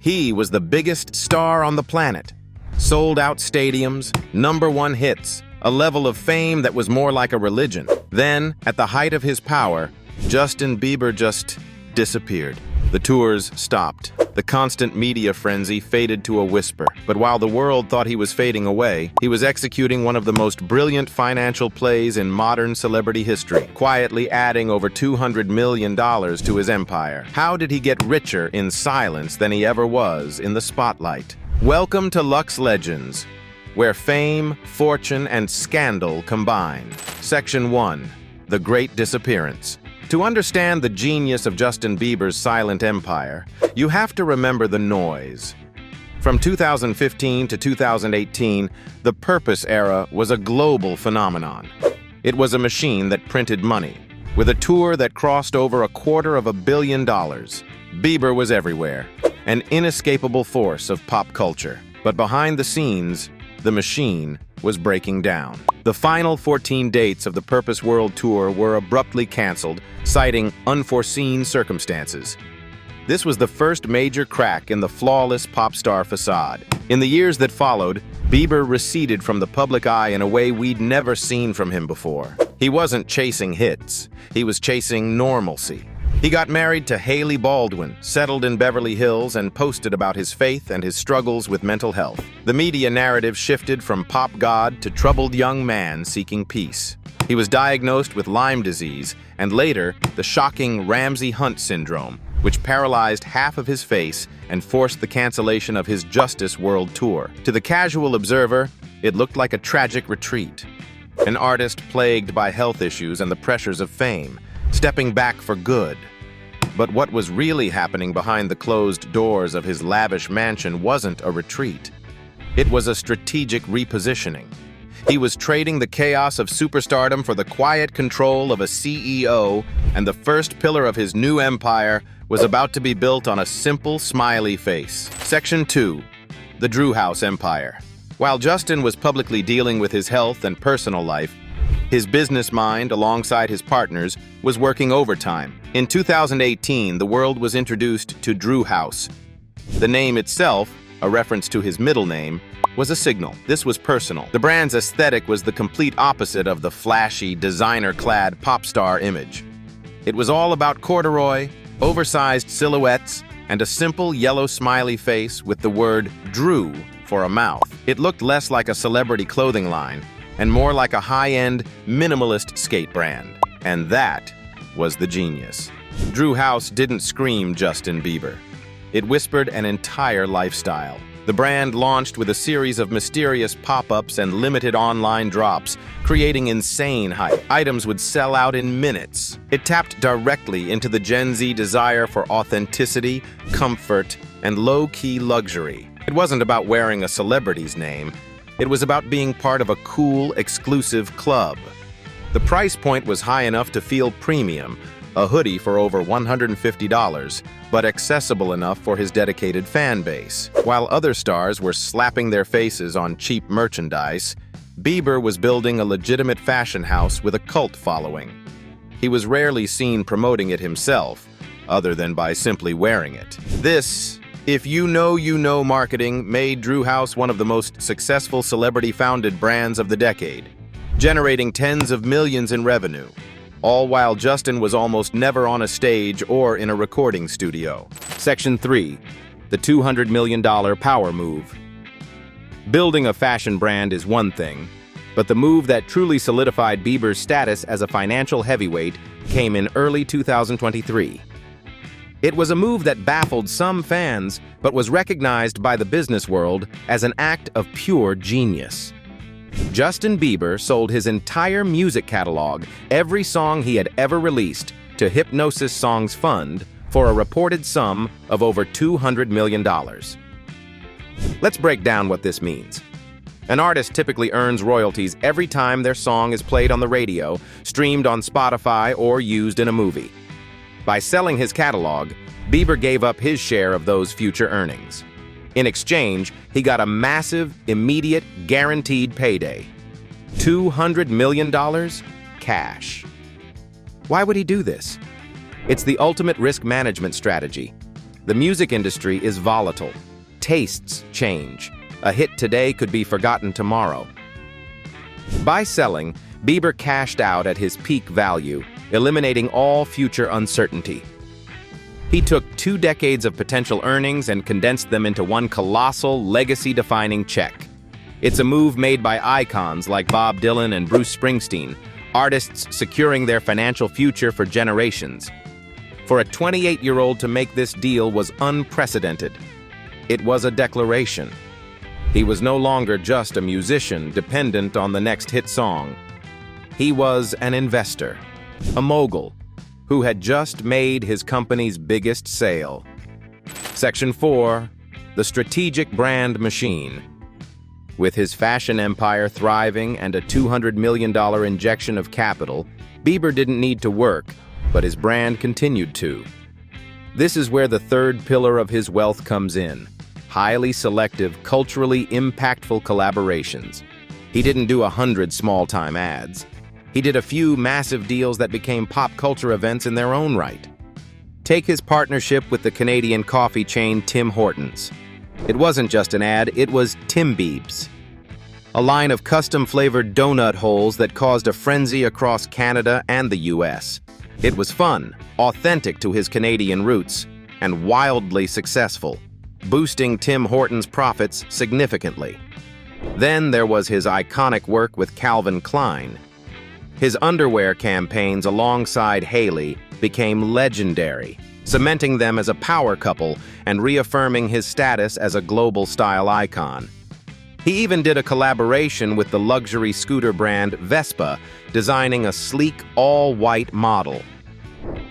He was the biggest star on the planet. Sold out stadiums, #1 hits, a level of fame that was more like a religion. Then, at the height of his power, Justin Bieber just disappeared. The tours stopped. The constant media frenzy faded to a whisper. But while the world thought he was fading away, he was executing one of the most brilliant financial plays in modern celebrity history, quietly adding over $200 million to his empire. How did he get richer in silence than he ever was in the spotlight? Welcome to Luxe Legends, where fame, fortune, and scandal combine. Section 1. The Great Disappearance. To understand the genius of Justin Bieber's silent empire, you have to remember the noise. From 2015 to 2018, the Purpose era was a global phenomenon. It was a machine that printed money. With a tour that crossed over $250 million, Bieber was everywhere, an inescapable force of pop culture. But behind the scenes, the machine was breaking down. The final 14 dates of the Purpose World Tour were abruptly canceled, citing unforeseen circumstances. This was the first major crack in the flawless pop star facade. In the years that followed, Bieber receded from the public eye in a way we'd never seen from him before. He wasn't chasing hits, he was chasing normalcy. He got married to Hailey Baldwin, settled in Beverly Hills, and posted about his faith and his struggles with mental health. The media narrative shifted from pop god to troubled young man seeking peace. He was diagnosed with Lyme disease, and later, the shocking Ramsay Hunt syndrome, which paralyzed half of his face and forced the cancellation of his Justice World Tour. To the casual observer, it looked like a tragic retreat. An artist plagued by health issues and the pressures of fame, stepping back for good. But what was really happening behind the closed doors of his lavish mansion wasn't a retreat. It was a strategic repositioning. He was trading the chaos of superstardom for the quiet control of a CEO, and the first pillar of his new empire was about to be built on a simple, smiley face. Section 2. The Drew House Empire. While Justin was publicly dealing with his health and personal life, his business mind, alongside his partners, was working overtime. In 2018, the world was introduced to Drew House. The name itself, a reference to his middle name, was a signal. This was personal. The brand's aesthetic was the complete opposite of the flashy, designer-clad pop star image. It was all about corduroy, oversized silhouettes, and a simple yellow smiley face with the word Drew for a mouth. It looked less like a celebrity clothing line and more like a high-end, minimalist skate brand. And that was the genius. Drew House didn't scream Justin Bieber. It whispered an entire lifestyle. The brand launched with a series of mysterious pop-ups and limited online drops, creating insane hype. Items would sell out in minutes. It tapped directly into the Gen Z desire for authenticity, comfort, and low-key luxury. It wasn't about wearing a celebrity's name. It was about being part of a cool, exclusive club. The price point was high enough to feel premium, a hoodie for over $150, but accessible enough for his dedicated fan base. While other stars were slapping their faces on cheap merchandise, Bieber was building a legitimate fashion house with a cult following. He was rarely seen promoting it himself, other than by simply wearing it. This, if you know marketing, made Drew House one of the most successful celebrity-founded brands of the decade, generating tens of millions in revenue, all while Justin was almost never on a stage or in a recording studio. Section 3. The $200 million power move. Building a fashion brand is one thing, but the move that truly solidified Bieber's status as a financial heavyweight came in early 2023. It was a move that baffled some fans, but was recognized by the business world as an act of pure genius. Justin Bieber sold his entire music catalog, every song he had ever released, to Hypnosis Songs Fund for a reported sum of over $200 million. Let's break down what this means. An artist typically earns royalties every time their song is played on the radio, streamed on Spotify, or used in a movie. By selling his catalog, Bieber gave up his share of those future earnings. In exchange, he got a massive, immediate, guaranteed payday. $200 million cash. Why would he do this? It's the ultimate risk management strategy. The music industry is volatile. Tastes change. A hit today could be forgotten tomorrow. By selling, Bieber cashed out at his peak value, eliminating all future uncertainty. He took 2 decades of potential earnings and condensed them into one colossal, legacy-defining check. It's a move made by icons like Bob Dylan and Bruce Springsteen, artists securing their financial future for generations. For a 28-year-old to make this deal was unprecedented. It was a declaration. He was no longer just a musician dependent on the next hit song. He was an investor, a mogul, who had just made his company's biggest sale. Section 4, the strategic brand machine. With his fashion empire thriving and a $200 million injection of capital, Bieber didn't need to work, but his brand continued to. This is where the third pillar of his wealth comes in: highly selective, culturally impactful collaborations. He didn't do 100 small-time ads. He did a few massive deals that became pop culture events in their own right. Take his partnership with the Canadian coffee chain Tim Hortons. It wasn't just an ad, it was Timbiebs, a line of custom-flavored donut holes that caused a frenzy across Canada and the US. It was fun, authentic to his Canadian roots, and wildly successful, boosting Tim Hortons' profits significantly. Then there was his iconic work with Calvin Klein. His underwear campaigns alongside Hailey became legendary, cementing them as a power couple and reaffirming his status as a global style icon. He even did a collaboration with the luxury scooter brand Vespa, designing a sleek, all-white model.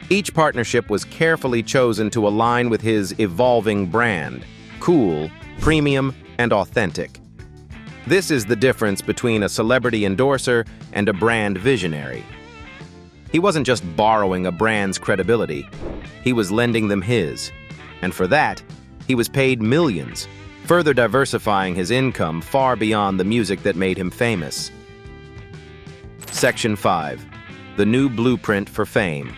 Each partnership was carefully chosen to align with his evolving brand: cool, premium, and authentic. This is the difference between a celebrity endorser and a brand visionary. He wasn't just borrowing a brand's credibility, he was lending them his. And for that, he was paid millions, further diversifying his income far beyond the music that made him famous. Section 5. The new blueprint for fame.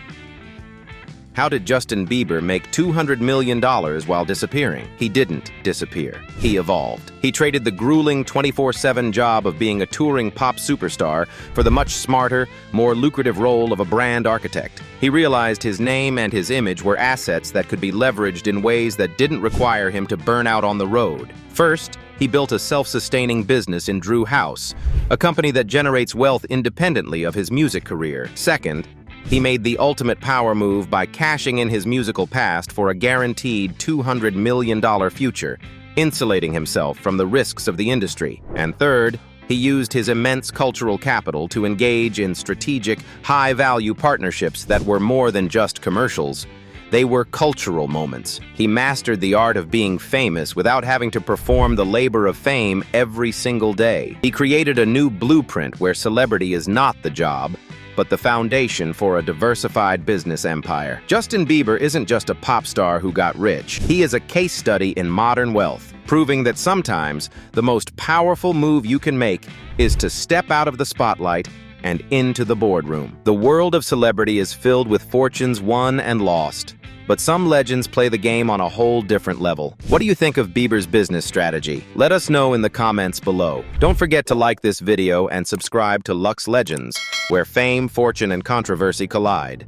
How did Justin Bieber make $200 million while disappearing? He didn't disappear. He evolved. He traded the grueling 24/7 job of being a touring pop superstar for the much smarter, more lucrative role of a brand architect. He realized his name and his image were assets that could be leveraged in ways that didn't require him to burn out on the road. First, he built a self-sustaining business in Drew House, a company that generates wealth independently of his music career. Second, he made the ultimate power move by cashing in his musical past for a guaranteed $200 million future, insulating himself from the risks of the industry. And third, he used his immense cultural capital to engage in strategic, high-value partnerships that were more than just commercials. They were cultural moments. He mastered the art of being famous without having to perform the labor of fame every single day. He created a new blueprint where celebrity is not the job, but the foundation for a diversified business empire. Justin Bieber isn't just a pop star who got rich. He is a case study in modern wealth, proving that sometimes the most powerful move you can make is to step out of the spotlight and into the boardroom. The world of celebrity is filled with fortunes won and lost, but some legends play the game on a whole different level. What do you think of Bieber's business strategy? Let us know in the comments below. Don't forget to like this video and subscribe to Luxe Legends, where fame, fortune, and controversy collide.